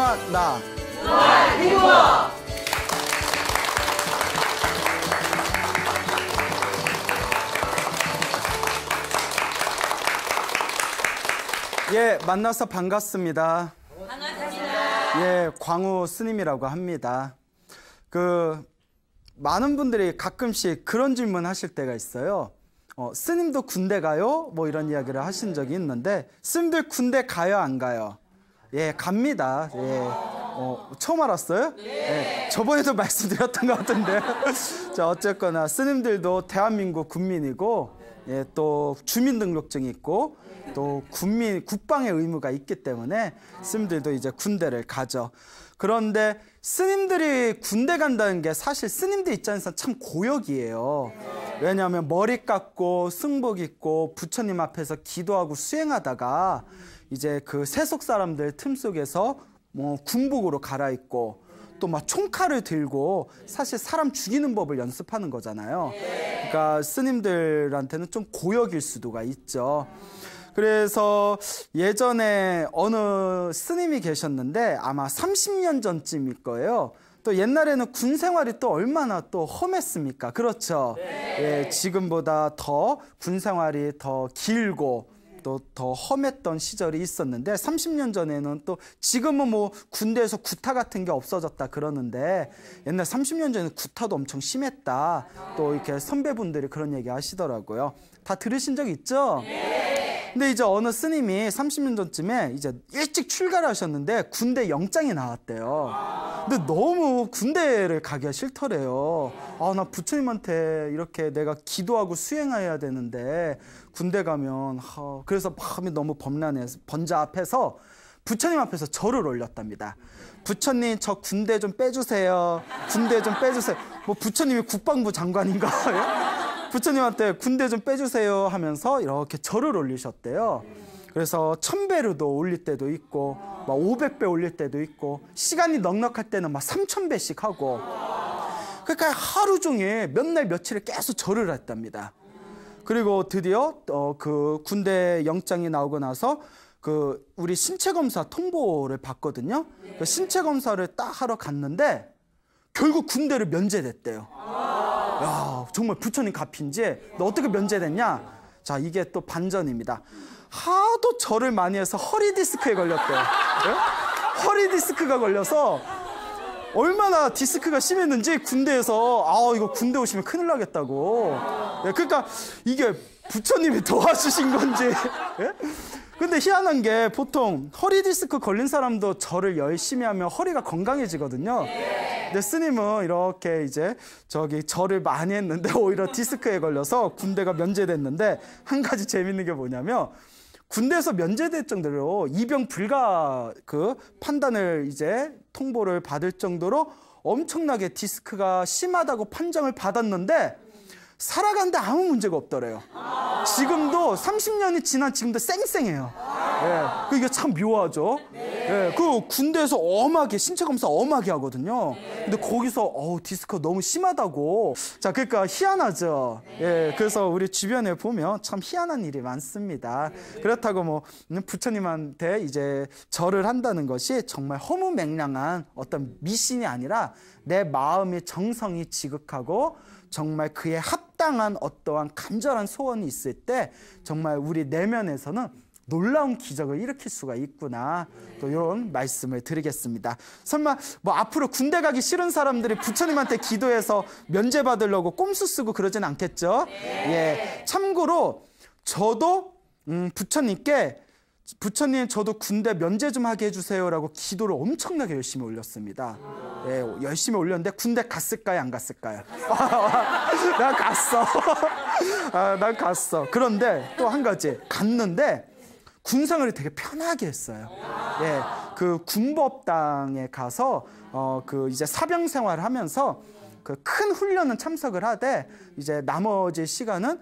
너와 나. 예, 만나서 반갑습니다. 반갑습니다. 예, 광우 스님이라고 합니다. 많은 분들이 가끔씩 그런 질문 하실 때가 있어요. 스님도 군대 가요? 뭐 이런 이야기를 하신 적이 있는데, 스님들 군대 가요, 안 가요? 예, 갑니다. 예. 처음 알았어요? 네. 예, 저번에도 말씀드렸던 것 같은데. 자, 어쨌거나 스님들도 대한민국 국민이고, 예, 또 주민등록증이 있고, 또 국방의 의무가 있기 때문에 스님들도 이제 군대를 가죠. 그런데 스님들이 군대 간다는 게 사실 스님들 입장에서 참 고역이에요. 왜냐하면 머리 깎고 승복 입고 부처님 앞에서 기도하고 수행하다가 이제 그 세속 사람들 틈 속에서 뭐 군복으로 갈아입고 또 막 총칼을 들고 사실 사람 죽이는 법을 연습하는 거잖아요. 그러니까 스님들한테는 좀 고역일 수도가 있죠. 그래서 예전에 어느 스님이 계셨는데 아마 30년 전쯤일 거예요. 또 옛날에는 군 생활이 또 얼마나 또 험했습니까? 그렇죠? 예, 지금보다 더 군 생활이 더 길고 또 더 험했던 시절이 있었는데 30년 전에는 또 지금은 뭐 군대에서 구타 같은 게 없어졌다 그러는데 옛날 30년 전에는 구타도 엄청 심했다. 또 이렇게 선배분들이 그런 얘기 하시더라고요. 다 들으신 적 있죠? 근데 이제 어느 스님이 30년 전쯤에 이제 일찍 출가를 하셨는데 군대 영장이 나왔대요. 근데 너무 군대를 가기가 싫더래요. 나 부처님한테 이렇게 내가 기도하고 수행해야 되는데 군대 가면 그래서 마음이 너무 범란해서 번잡해서 부처님 앞에서 절을 올렸답니다. 부처님 저 군대 좀 빼주세요. 군대 좀 빼주세요. 뭐 부처님이 국방부 장관인가? 부처님한테 군대 좀 빼주세요 하면서 이렇게 절을 올리셨대요. 그래서 1000배로도 올릴 때도 있고 막 500배 올릴 때도 있고 시간이 넉넉할 때는 막 3000배씩 하고 그러니까 하루 종일 몇 날 며칠을 계속 절을 했답니다. 그리고 드디어 그 군대 영장이 나오고 나서 우리 신체 검사 통보를 받거든요. 그 신체 검사를 딱 하러 갔는데 결국 군대를 면제됐대요. 야, 정말 부처님 갚인지 너 어떻게 면제됐냐? 자, 이게 또 반전입니다. 하도 절을 많이 해서 허리 디스크에 걸렸대요. 네? 허리 디스크가 걸려서 얼마나 디스크가 심했는지 군대에서 이거 군대 오시면 큰일 나겠다고. 네, 그러니까 이게 부처님이 도와주신 건지. 네? 근데 희한한 게 보통 허리 디스크 걸린 사람도 절을 열심히 하면 허리가 건강해지거든요. 근데 스님은 이렇게 이제 절을 많이 했는데 오히려 디스크에 걸려서 군대가 면제됐는데 한 가지 재밌는 게 뭐냐면 군대에서 면제될 정도로 이병 불가 판단을 이제 통보를 받을 정도로 엄청나게 디스크가 심하다고 판정을 받았는데 살아가는데 아무 문제가 없더래요. 지금도 30년이 지난 지금도 쌩쌩해요. 예, 이게 참 묘하죠. 예, 군대에서 엄하게 신체 검사 엄하게 하거든요. 근데 거기서 디스크 너무 심하다고. 자, 그러니까 희한하죠. 예, 그래서 우리 주변에 보면 참 희한한 일이 많습니다. 그렇다고 뭐 부처님한테 이제 절을 한다는 것이 정말 허무맹랑한 어떤 미신이 아니라 내 마음의 정성이 지극하고 정말 그에 합당한 어떠한 간절한 소원이 있을 때 정말 우리 내면에서는 놀라운 기적을 일으킬 수가 있구나. 또 이런 말씀을 드리겠습니다. 설마 뭐 앞으로 군대 가기 싫은 사람들이 부처님한테 기도해서 면제받으려고 꼼수 쓰고 그러진 않겠죠? 예. 참고로 저도 부처님께 부처님 저도 군대 면제 좀 하게 해주세요라고 기도를 엄청나게 열심히 올렸습니다. 예, 열심히 올렸는데 군대 갔을까요? 안 갔을까요? 난 갔어. 난 갔어. 그런데 또 한 가지 갔는데 군생활을 되게 편하게 했어요. 예, 그 군법당에 가서 이제 사병 생활을 하면서 그 큰 훈련은 참석을 하되 이제 나머지 시간은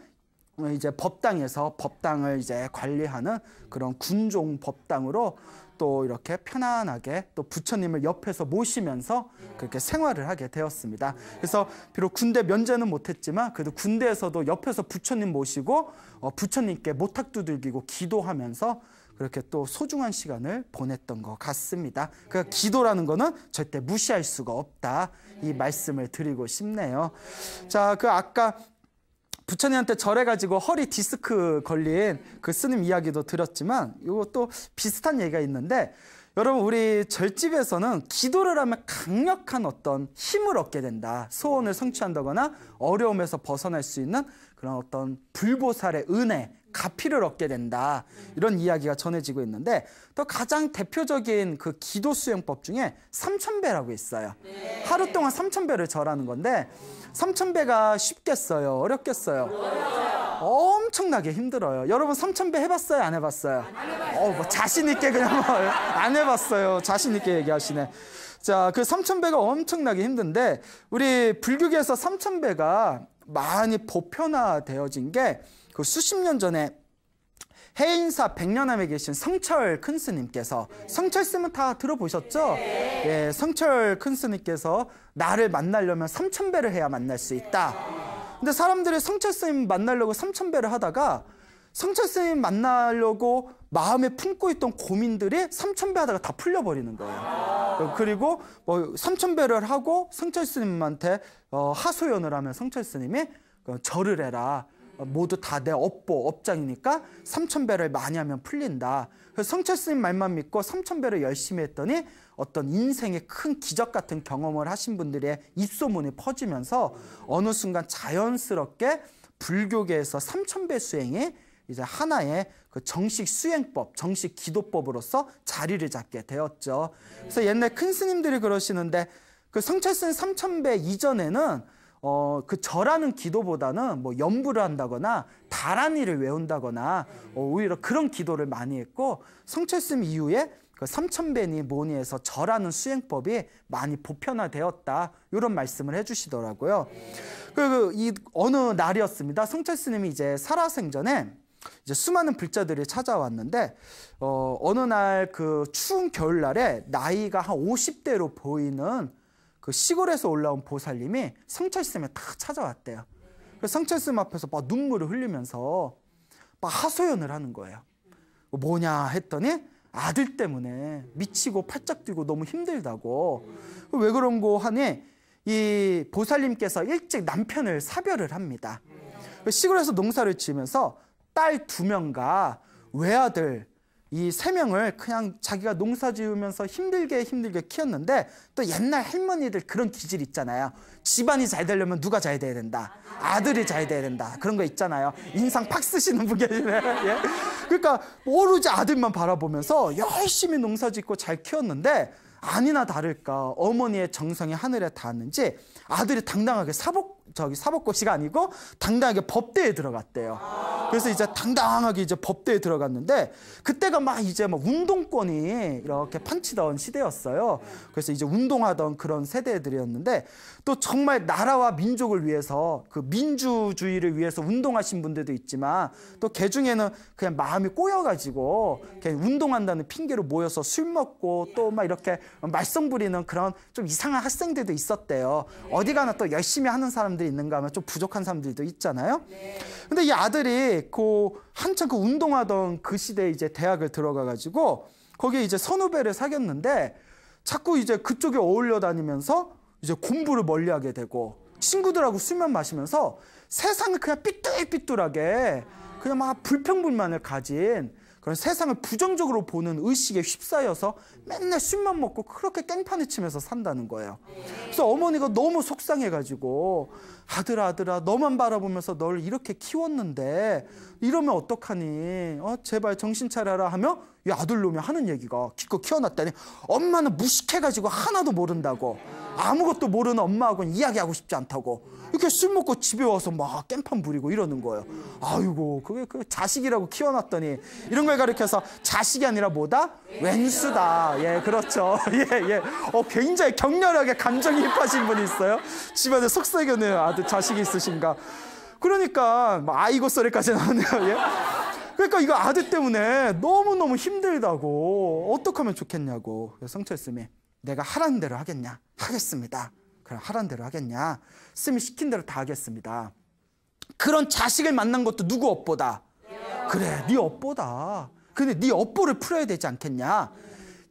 이제 법당에서 법당을 이제 관리하는 그런 군종 법당으로 또 이렇게 편안하게 또 부처님을 옆에서 모시면서 그렇게 생활을 하게 되었습니다. 그래서 비록 군대 면제는 못했지만 그래도 군대에서도 옆에서 부처님 모시고 부처님께 모탁 두들기고 기도하면서 그렇게 또 소중한 시간을 보냈던 것 같습니다. 그러니까 기도라는 거는 절대 무시할 수가 없다. 이 말씀을 드리고 싶네요. 자, 그 아까 부처님한테 절해가지고 허리 디스크 걸린 그 스님 이야기도 드렸지만 이것도 비슷한 얘기가 있는데, 여러분 우리 절집에서는 기도를 하면 강력한 어떤 힘을 얻게 된다. 소원을 성취한다거나 어려움에서 벗어날 수 있는 그런 어떤 불보살의 은혜, 가피를 얻게 된다. 이런 이야기가 전해지고 있는데, 또 가장 대표적인 그 기도 수행법 중에 삼천배라고 있어요. 하루 동안 3,000배를 절하는 건데, 3,000배가 쉽겠어요? 어렵겠어요? 엄청나게 힘들어요. 여러분 3,000배 해봤어요? 안 해봤어요? 뭐 자신 있게 그냥 안 해봤어요. 자신 있게 얘기하시네. 자, 그 3,000배가 엄청나게 힘든데, 우리 불교계에서 3,000배가 많이 보편화되어진 게 그 수십 년 전에 해인사 백년암에 계신 성철 큰 스님께서, 성철 스님은 다 들어보셨죠? 예, 성철 큰 스님께서 나를 만나려면 3,000배를 해야 만날 수 있다. 근데 사람들이 성철 스님 만나려고 3,000배를 하다가 성철 스님 만나려고 마음에 품고 있던 고민들이 3,000배 하다가 다 풀려버리는 거예요. 그리고 뭐 3,000배를 하고 성철 스님한테 하소연을 하면 성철 스님이 절을 해라. 모두 다 내 업장이니까 3,000배를 많이 하면 풀린다. 그래서 성철 스님 말만 믿고 3,000배를 열심히 했더니 어떤 인생의 큰 기적 같은 경험을 하신 분들의 입소문이 퍼지면서 어느 순간 자연스럽게 불교계에서 3,000배 수행이 이제 하나의 그 정식 수행법, 정식 기도법으로서 자리를 잡게 되었죠. 그래서 옛날 큰 스님들이 그러시는데, 그 성철 스님 3,000배 이전에는 그 절하는 기도보다는 뭐 연부를 한다거나 다란이를 외운다거나 오히려 그런 기도를 많이 했고, 성철 스님 이후에 그 3,000배니 뭐니 해서 절하는 수행법이 많이 보편화되었다. 이런 말씀을 해주시더라고요. 이 어느 날이었습니다. 성철 스님이 이제 살아생전에 이제 수많은 불자들이 찾아왔는데, 어느 날 그 추운 겨울날에 나이가 한 50대로 보이는 그 시골에서 올라온 보살님이 성철 스님에 딱 찾아왔대요. 그래서 성철 스님 앞에서 막 눈물을 흘리면서 막 하소연을 하는 거예요. 뭐냐 했더니 아들 때문에 미치고 팔짝 뛰고 너무 힘들다고. 왜 그런 거 하니 이 보살님께서 일찍 남편을 사별을 합니다. 시골에서 농사를 지으면서 딸 2명과 외아들 이 3명을 그냥 자기가 농사 지으면서 힘들게 키웠는데, 또 옛날 할머니들 그런 기질 있잖아요. 집안이 잘 되려면 누가 잘 돼야 된다. 아들이 잘 돼야 된다. 그런 거 있잖아요. 인상 팍 쓰시는 분 계시네. 예? 그러니까 오로지 아들만 바라보면서 열심히 농사 짓고 잘 키웠는데, 아니나 다를까 어머니의 정성이 하늘에 닿았는지 아들이 당당하게 사법고시가 아니고 당당하게 법대에 들어갔대요. 그래서 이제 당당하게 이제 법대에 들어갔는데, 그때가 막 이제 막 운동권이 이렇게 판치던 시대였어요. 그래서 이제 운동하던 그런 세대들이었는데, 또 정말 나라와 민족을 위해서 그 민주주의를 위해서 운동하신 분들도 있지만, 또 개 중에는 그냥 마음이 꼬여가지고 그냥 운동한다는 핑계로 모여서 술 먹고 또 막 이렇게 말썽 부리는 그런 좀 이상한 학생들도 있었대요. 어디 가나 또 열심히 하는 사람들이 있는가 하면 좀 부족한 사람들도 있잖아요. 근데 이 아들이 한참 그 운동하던 그 시대에 이제 대학을 들어가가지고 거기에 이제 선후배를 사귀었는데, 자꾸 이제 그쪽에 어울려 다니면서 이제 공부를 멀리하게 되고 친구들하고 술만 마시면서 세상을 그냥 삐뚤삐뚤하게 그냥 막 불평불만을 가진 그런 세상을 부정적으로 보는 의식에 휩싸여서 맨날 술만 먹고 그렇게 깽판을 치면서 산다는 거예요. 그래서 어머니가 너무 속상해가지고 아들아 너만 바라보면서 널 이렇게 키웠는데 이러면 어떡하니? 제발 정신 차려라 하며 이 아들놈이 하는 얘기가, 기껏 키워놨다니 엄마는 무식해가지고 하나도 모른다고, 아무것도 모르는 엄마하고는 이야기하고 싶지 않다고, 이렇게 술 먹고 집에 와서 막 깽판 부리고 이러는 거예요. 아이고, 그게 그 자식이라고 키워놨더니 이런 걸 가리켜서 자식이 아니라 뭐다? 왼수다. 예, 그렇죠. 예. 굉장히 격렬하게 감정이입하신 분이 있어요. 집안에 속썩이는 아들 자식이 있으신가. 그러니까 아이고 소리까지 나오네요. 예? 그러니까 이거 아들 때문에 너무너무 힘들다고, 어떻게 하면 좋겠냐고. 성철 스님이 내가 하라는 대로 하겠냐? 하겠습니다. 그럼 하라는 대로 하겠냐? 스님이 시킨 대로 다 하겠습니다. 그런 자식을 만난 것도 누구 업보다? 그래, 네 업보다. 근데 네 업보를 풀어야 되지 않겠냐.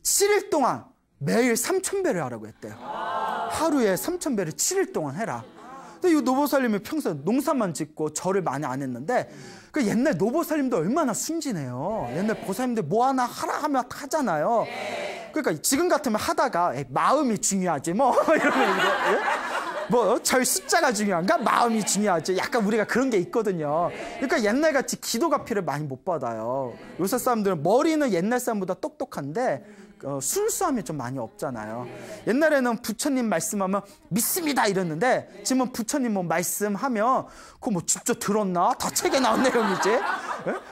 7일 동안 매일 3,000배를 하라고 했대요. 하루에 3,000배를 7일 동안 해라. 근데 이 노보살님이 평소에 농사만 짓고 절을 많이 안 했는데 그 옛날 노보살님도 얼마나 순진해요. 옛날 보살님들 뭐 하나 하라 하면 하잖아요. 그러니까 지금 같으면 하다가 마음이 중요하지 뭐 이러면 이거 뭐 절 숫자가 중요한가? 마음이 중요하지. 약간 우리가 그런 게 있거든요. 그러니까 옛날같이 기도가 필요를 많이 못 받아요. 요새 사람들은 머리는 옛날 사람보다 똑똑한데 순수함이 좀 많이 없잖아요. 옛날에는 부처님 말씀하면 믿습니다 이랬는데 지금은 부처님 뭐 말씀하면 그거 뭐 직접 들었나? 다 책에 나온 내용이지. 예?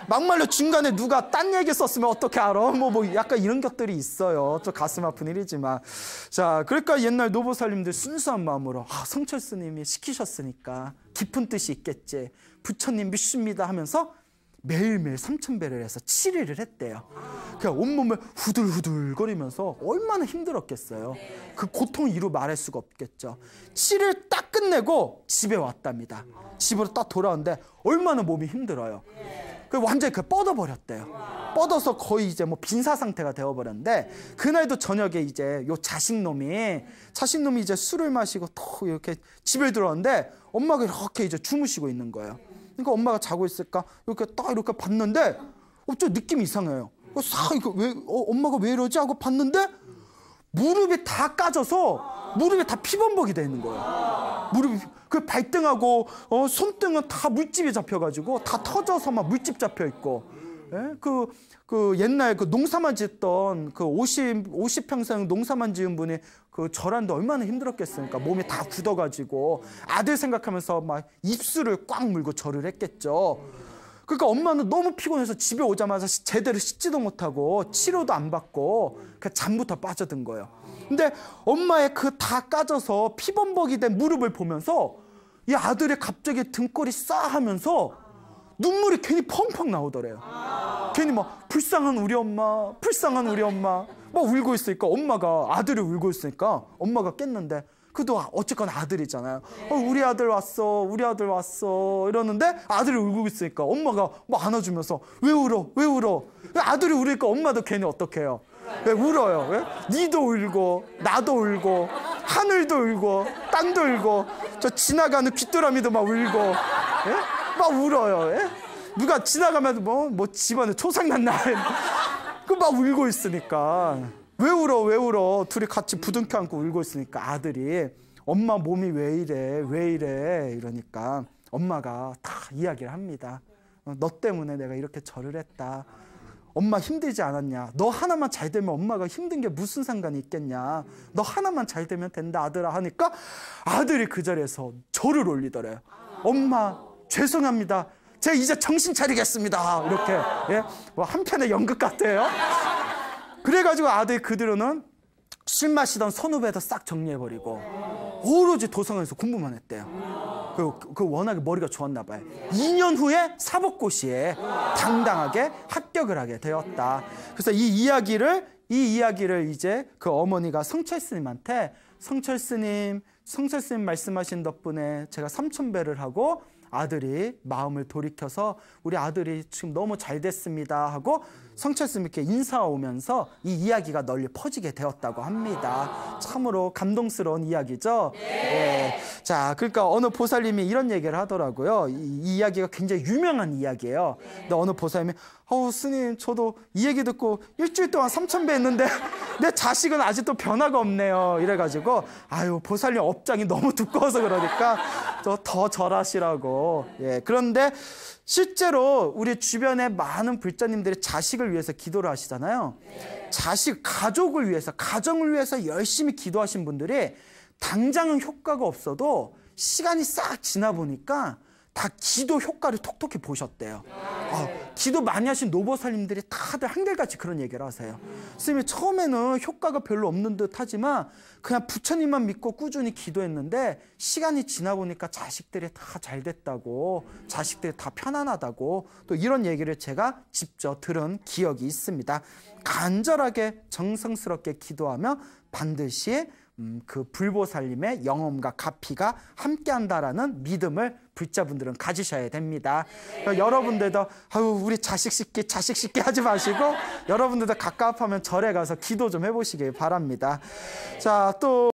막말로 중간에 누가 딴 얘기 썼으면 어떻게 알아? 뭐 약간 이런 것들이 있어요. 좀 가슴 아픈 일이지만. 자, 그러니까 옛날 노보살님들 순수한 마음으로 성철 스님이 시키셨으니까 깊은 뜻이 있겠지. 부처님 믿습니다 하면서 매일매일 3,000배를 해서 7일을 했대요. 그냥 온몸을 후들후들거리면서 얼마나 힘들었겠어요. 그 고통을 이루 말할 수가 없겠죠. 7일 딱 끝내고 집에 왔답니다. 집으로 딱 돌아오는데 얼마나 몸이 힘들어요. 완전히 뻗어버렸대요. 뻗어서 거의 이제 뭐 빈사 상태가 되어버렸는데 그날도 저녁에 이제 요 자식놈이 이제 술을 마시고 또 이렇게 집에 들어왔는데 엄마가 이렇게 이제 주무시고 있는 거예요. 그러니까 엄마가 자고 있을까 이렇게 딱 이렇게 봤는데 좀 느낌이 이상해요. 엄마가 왜 이러지 하고 봤는데 무릎이 다 까져서 무릎이 다 피범벅이 돼 있는 거예요. 무릎이 그 발등하고 손등은 다 물집이 잡혀가지고 다 터져서 막 물집 잡혀 있고. 예? 그 옛날 그 농사만 짓던 그 50평생 농사만 지은 분이 그 절하는데 얼마나 힘들었겠습니까? 몸이 다 굳어가지고 아들 생각하면서 막 입술을 꽉 물고 절을 했겠죠. 그러니까 엄마는 너무 피곤해서 집에 오자마자 제대로 씻지도 못하고 치료도 안 받고 그 잠부터 빠져든 거예요. 근데 엄마의 그 다 까져서 피범벅이 된 무릎을 보면서 이 아들이 갑자기 등골이 싸하면서 눈물이 괜히 펑펑 나오더래요. 괜히 막 불쌍한 우리 엄마 막 울고 있으니까 엄마가 아들이 울고 있으니까 엄마가 깼는데 그래도 어쨌거나 아들이잖아요. 우리 아들 왔어 이러는데 아들이 울고 있으니까 엄마가 막 안아주면서 왜 울어 아들이 울으니까 엄마도 괜히 어떡해요. 왜 울어요? 왜? 니도 울고 나도 울고 하늘도 울고 땅도 울고 저 지나가는 귀뚜라미도 막 울고 예? 막 울어요. 예? 누가 지나가면 뭐 집안에 초상났나 그 막 울고 있으니까 왜 울어 둘이 같이 부둥켜 안고 울고 있으니까 아들이 엄마 몸이 왜 이래 이러니까 엄마가 다 이야기를 합니다. 너 때문에 내가 이렇게 절을 했다. 엄마 힘들지 않았냐? 너 하나만 잘 되면 엄마가 힘든 게 무슨 상관이 있겠냐? 너 하나만 잘 되면 된다 아들아 하니까 아들이 그 자리에서 절을 올리더래요. 엄마 죄송합니다. 제가 이제 정신 차리겠습니다. 이렇게 예? 뭐 한편의 연극 같아요. 그래가지고 아들이 그 뒤로는 술 마시던 선후배도 싹 정리해버리고 오로지 도서관에서 공부만 했대요. 그 워낙에 머리가 좋았나 봐요. 2년 후에 사법고시에 당당하게 합격을 하게 되었다. 그래서 이 이야기를 이제 그 어머니가 성철 스님한테 성철 스님 말씀하신 덕분에 제가 3,000배를 하고 아들이 마음을 돌이켜서 우리 아들이 지금 너무 잘 됐습니다 하고 성철 스님께 인사 오면서 이 이야기가 널리 퍼지게 되었다고 합니다. 참으로 감동스러운 이야기죠. 네. 자, 그러니까 어느 보살님이 이런 얘기를 하더라고요. 이 이야기가 굉장히 유명한 이야기예요. 근데 어느 보살님이 스님 저도 이 얘기 듣고 일주일 동안 3,000배 했는데 내 자식은 아직도 변화가 없네요. 이래가지고 보살님 업장이 너무 두꺼워서 그러니까 더 절하시라고. 예, 그런데 실제로 우리 주변에 많은 불자님들이 자식을 위해서 기도를 하시잖아요. 가족을 위해서, 가정을 위해서 열심히 기도하신 분들이 당장은 효과가 없어도 시간이 싹 지나 보니까 다 기도 효과를 톡톡히 보셨대요. 기도 많이 하신 노보살님들이 다들 한결같이 그런 얘기를 하세요. 스님이 처음에는 효과가 별로 없는 듯 하지만 그냥 부처님만 믿고 꾸준히 기도했는데 시간이 지나 보니까 자식들이 다 잘 됐다고, 자식들이 다 편안하다고 또 이런 얘기를 제가 직접 들은 기억이 있습니다. 간절하게 정성스럽게 기도하며 반드시 그 불보살님의 영험과 가피가 함께한다라는 믿음을 불자분들은 가지셔야 됩니다. 그러니까 여러분들도 아유 우리 자식 씻기 하지 마시고 여러분들도 가까우면 절에 가서 기도 좀 해보시길 바랍니다. 자, 또